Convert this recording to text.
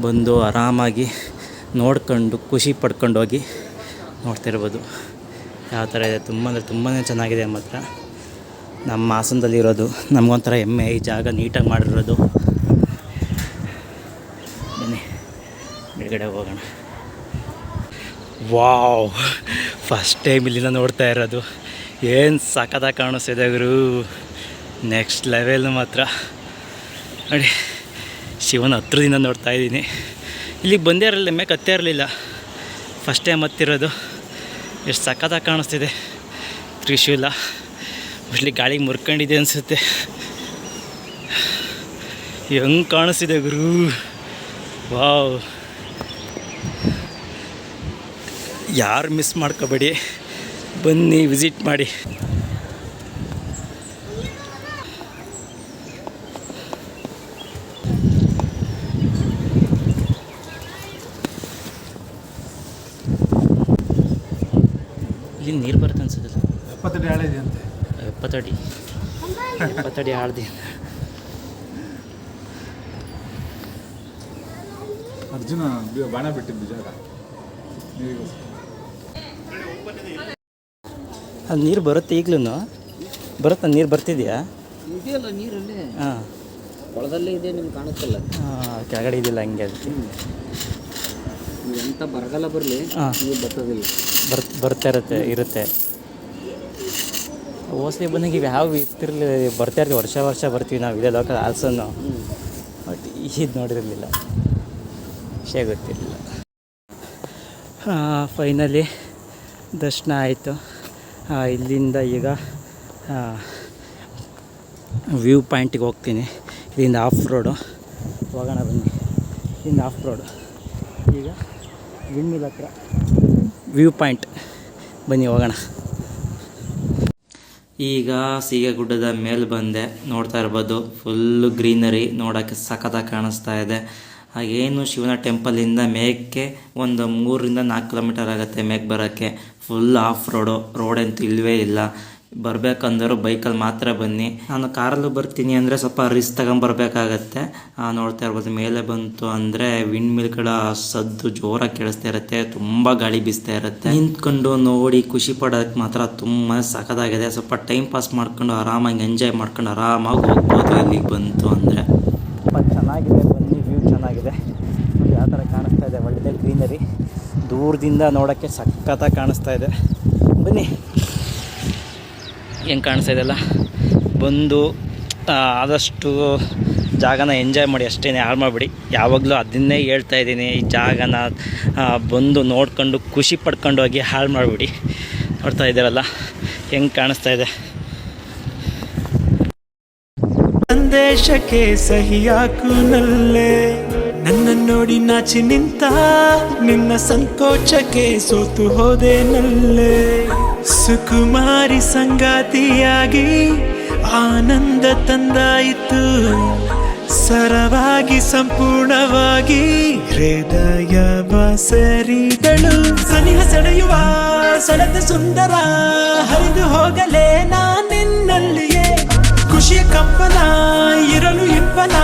ಬಂದು ಆರಾಮಾಗಿ ನೋಡ್ಕೊಂಡು ಖುಷಿ ಪಡ್ಕೊಂಡು ಹೋಗಿ ನೋಡ್ತಿರ್ಬೋದು ಯಾವ ಥರ ಇದೆ. ತುಂಬ ಅಂದರೆ ತುಂಬಾ ಚೆನ್ನಾಗಿದೆ. ಮಾತ್ರ ನಮ್ಮ ಹಾಸನದಲ್ಲಿರೋದು ನಮಗೊಂಥರ ಹೆಮ್ಮೆ ಈ ಜಾಗ ನೀಟಾಗಿ ಮಾಡಿರೋದು. ಬನ್ನಿ ಬಿಡುಗಡೆ ಹೋಗೋಣ. ವಾವ್, ಫಸ್ಟ್ ಟೈಮ್ ಇಲ್ಲಿಂದ ನೋಡ್ತಾ ಇರೋದು. ಏನು ಸಖತ್ತಾಗಿ ಕಾಣಿಸ್ತಿದೆ ಗುರು, ನೆಕ್ಸ್ಟ್ ಲೆವೆಲ್ ಮಾತ್ರ ನೋಡಿ. ಶಿವನ ಹತ್ರದಿಂದ ನೋಡ್ತಾ ಇದ್ದೀನಿ. ಇಲ್ಲಿಗೆ ಬಂದೇ ಇರಲಿಲ್ಲ, ಮೇಲೆ ಹತ್ತೇ ಇರಲಿಲ್ಲ, ಫಸ್ಟ್ ಟೈಮ್ ಹತ್ತಿರೋದು. ಎಷ್ಟು ಸಖತ್ತಾಗಿ ಕಾಣಿಸ್ತಿದೆ ತ್ರಿಶೂಲ. ಮೋಸ್ಟ್ಲಿ ಗಾಳಿಗೆ ಮುರ್ಕೊಂಡಿದೆ ಅನಿಸುತ್ತೆ. ಹೆಂಗೆ ಕಾಣಿಸ್ತಿದೆ ಗುರು, ವಾವ್. ಯಾರು ಮಿಸ್ ಮಾಡ್ಕೋಬೇಡಿ, ಬನ್ನಿ ವಿಸಿಟ್ ಮಾಡಿ. ಇಲ್ಲಿ ನೀರು ಬರುತ್ತೆ ಅನ್ಸುತ್ತಲ್ಲ. 70 ಅಡಿ ಆಳ ಇದೆ ಅಂತೆ. 70 ಅಡಿ ಆಳ್ದಿ. ಅರ್ಜುನ ಬಾಣ ಬಿಟ್ಟಿದ್ದು ಜಾಗ. ಅದು ನೀರು ಬರುತ್ತೆ ಈಗಲೂ ಬರುತ್ತಾ? ನೀರು ಬರ್ತಿದೆಯಾ? ಇದೆಯಲ್ಲ ನೀರಲ್ಲಿ. ಹಾಂ, ಕೊಳದಲ್ಲೇ ಇದೆ, ನಿಮ್ಗೆ ಕಾಣುತ್ತಲ್ಲ. ಹಾಂ, ಕೆಳಗಡೆ ಇದಿಲ್ಲ ಹಂಗೆ. ಅದಕ್ಕೆ ಎಂಥ ಬರಗಾಲ ಬರಲಿ ನೀರು ಬರ್ತದಿಲ್ಲ, ಬರ್ತಾ ಇರುತ್ತೆ. ಓಸ್ಲಿ ಬಂದಾಗ ಇವು ಯಾವ ಬರ್ತಾ ಇರ್ತೀವಿ, ವರ್ಷ ಬರ್ತೀವಿ ನಾವು ಇದೇ ಲೋಕಲ್ ಹಾಸನ್ನು. ಬಟ್ ಇದು ನೋಡಿರಲಿಲ್ಲ, ವಿಷಯ ಗೊತ್ತಿರಲಿಲ್ಲ. ಫೈನಲಿ ದರ್ಶನ ಆಯಿತು. ಇಲ್ಲಿಂದ ಈಗ ವ್ಯೂ ಪಾಯಿಂಟಿಗೆ ಹೋಗ್ತೀನಿ. ಇಲ್ಲಿಂದ ಆಫ್ ರೋಡು ಹೋಗೋಣ ಬನ್ನಿ. ಇಲ್ಲಿಂದ ಆಫ್ ರೋಡು ಈಗ ವಿಂಡ್ಮಿಲ್ ಹತ್ರ ವ್ಯೂ ಪಾಯಿಂಟ್, ಬನ್ನಿ ಹೋಗೋಣ. ಈಗ ಸೀಗೆಗುಡ್ಡದ ಮೇಲೆ ಬಂದೆ. ನೋಡ್ತಾ ಇರ್ಬೋದು, ಫುಲ್ಲು ಗ್ರೀನರಿ, ನೋಡೋಕ್ಕೆ ಸಖತ್ತಾಗಿ ಕಾಣಿಸ್ತಾ ಇದೆ. ಹಾಗೇನು ಶಿವನ ಟೆಂಪಲಿಂದ ಮೇಕ್ಕೆ ಒಂದು 3-4 ಕಿಲೋಮೀಟರ್ ಆಗುತ್ತೆ ಮೇಕ್ಕೆ ಬರೋಕ್ಕೆ. ಫುಲ್ ಆಫ್ ರೋಡ್ ಅಂತೂ ಇಲ್ಲವೇ ಇಲ್ಲ. ಬರಬೇಕಂದರೂ ಬೈಕಲ್ಲಿ ಮಾತ್ರ ಬನ್ನಿ. ನಾನು ಕಾರಲ್ಲೂ ಬರ್ತೀನಿ ಅಂದರೆ ಸ್ವಲ್ಪ ರಿಸ್ಕ್ ತಗೊಂಬರ್ಬೇಕಾಗತ್ತೆ. ನೋಡ್ತಾ ಇರ್ಬೋದು, ಮೇಲೆ ಬಂತು ಅಂದರೆ ವಿಂಡ್ ಮಿಲ್ಗಳ ಸದ್ದು ಜೋರಾಗಿ ಕೇಳಿಸ್ತಾ ಇರುತ್ತೆ, ತುಂಬ ಗಾಳಿ ಬೀಸ್ತಾ ಇರುತ್ತೆ. ನಿಂತ್ಕೊಂಡು ನೋಡಿ ಖುಷಿ ಪಡೋಕ್ಕೆ ಮಾತ್ರ ತುಂಬ ಸಖತ್ತಾಗಿದೆ. ಸ್ವಲ್ಪ ಟೈಮ್ ಪಾಸ್ ಮಾಡ್ಕೊಂಡು ಆರಾಮಾಗಿ ಎಂಜಾಯ್ ಮಾಡ್ಕೊಂಡು ಆರಾಮಾಗಿ ಹೋಗ್ಬೋದು ಇಲ್ಲಿಗೆ ಬಂತು ಅಂದರೆ. ತುಂಬ ಚೆನ್ನಾಗಿದೆ, ಬನ್ನಿ. ವ್ಯೂ ಚೆನ್ನಾಗಿದೆ ನೋಡಿ, ಯಾವ ಥರ ಕಾಣಿಸ್ತಾ ಇದೆ. ಒಳ್ಳೆ ಗ್ರೀನರಿ, ದೂರದಿಂದ ನೋಡೋಕ್ಕೆ ಸಖತ್ತಾಗಿ ಕಾಣಿಸ್ತಾ ಇದೆ. ಬನ್ನಿ, ಹೆಂಗೆ ಕಾಣಿಸ್ತಾ ಇದೆಲ್ಲ. ಬಂದು ಆದಷ್ಟು ಜಾಗನ ಎಂಜಾಯ್ ಮಾಡಿ, ಅಷ್ಟೇ, ಹಾಳು ಮಾಡಿಬಿಡಿ. ಯಾವಾಗಲೂ ಅದನ್ನೇ ಹೇಳ್ತಾ ಇದ್ದೀನಿ, ಈ ಜಾಗನ ಬಂದು ನೋಡ್ಕೊಂಡು ಖುಷಿ ಪಡ್ಕೊಂಡು ಹೋಗಿ ಹಾಳು ಮಾಡಿಬಿಡಿ. ನೋಡ್ತಾ ಇದ್ದೀರಲ್ಲ ಹೆಂಗೆ ಕಾಣಿಸ್ತಾ ಇದೆ. ಸಂದೇಶಕ್ಕೆ ಸಹಿಯಾಕು ನಲ್ಲೆ, ನನ್ನ ನೋಡಿ ನಾಚಿ ನಿಂತ ನಿನ್ನ ಸಂಕೋಚಕ್ಕೆ ಸೋತು ಹೋದೆ ನಲ್ಲೆ. ಸುಕುಮಾರಿ ಸಂಗಾತಿಯಾಗಿ ಆನಂದ ತಂದಾಯಿತು, ಸರವಾಗಿ ಸಂಪೂರ್ಣವಾಗಿ ಹೃದಯ ಬಸರಿದಳು. ಸನಿಹ ಸೆಳೆಯುವ ಸೆಳೆದ ಸುಂದರ, ಹರಿದು ಹೋಗಲೇ ನಾನಿನ್ನಲ್ಲಿಯೇ. ಖುಷಿಯ ಕಂಪನ ಇರಲು ಇಂಪನ,